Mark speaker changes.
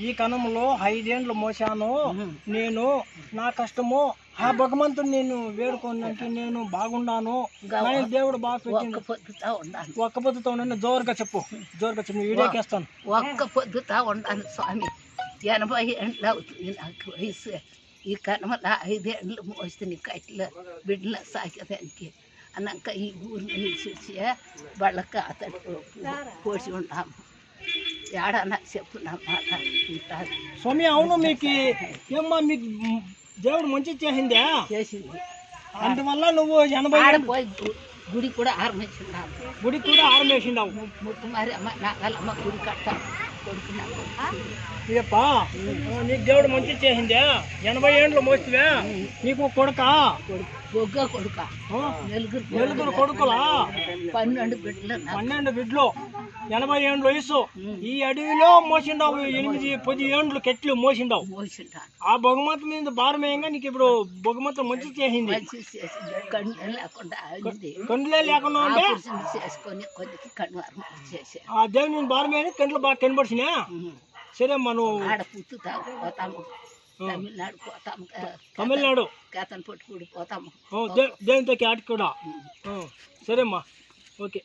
Speaker 1: ఈ కణంలో 5 ఏండ్లు మోసాను నేను. నా కష్టము ఆ భగవంతుడు నేను వేడుకోనంటే నేను బాగున్నాను. దేవుడు బాగా పెట్టింది. ఒక్క పొద్దుతో ఉండండి. జోరుగా చెప్పు, జోరుగా చెప్పు. వీడియోకేస్తాను.
Speaker 2: ఒక్క పొద్దుతా ఉండాను స్వామి. 80 ఏండ్లు అవుతుంది నాకు వయసు. ఈ కర్మల 5 ఏండ్లు మోస్తుంది కట్ల బిడ్డల సాగేదానికి. అన్నాక ఈ ఊరిని చూసి వాళ్ళకి అతడు పోసి ఉన్నాము. ఏడన్నా చెప్పు నా మాట ఉంటారు
Speaker 1: స్వామి. అవును, మీకు ఏమ్మా మీకు దేవుడు మంచి చేసిందా?
Speaker 2: చేసింది.
Speaker 1: అందువల్ల నువ్వు 80
Speaker 2: పోయి గుడి కూడా ఆరంభించున్నాము.
Speaker 1: గుడి కూడా ఆరంభించినావు.
Speaker 2: ముట్టుమారి అమ్మ నాగలమ్మ గుడి కట్టాము. కొడుకున్నాము.
Speaker 1: ఇదప్పా నీకు దేవుడు మంచి చేసిందా? 80 ఏండ్లు మోస్తువే. నీకు కొడుక
Speaker 2: బొగ్గ కొడుక
Speaker 1: నలుగురు కొడుకులా?
Speaker 2: 12 బిడ్డలు.
Speaker 1: 12 బిడ్డలు. 80 ఏండ్లు వయసు. ఈ అడవిలో మోసిండావు. 8-10 ఏండ్లు కెట్లు మోసిండావు. ఆ బహుమతి మీద భారమేయంగా నీకు ఇప్పుడు బహుమతి మంచి చేసింది. కండ్లే లేకుండా ఉంటే
Speaker 2: చేసుకొని కొద్దికి కన్ను చేసే
Speaker 1: ఆ దేవుని భారమేని కండ్లు బాగా కనబడినా. సరే మనం
Speaker 2: ఆడ పుట్టుతా పోతాము. తమిళనాడు పోతాము.
Speaker 1: తమిళనాడు
Speaker 2: కేతన్ పట్టుకుడి పోతాము.
Speaker 1: దేవునితో ఆడికి కూడా. సరేమ్మా, ఓకే.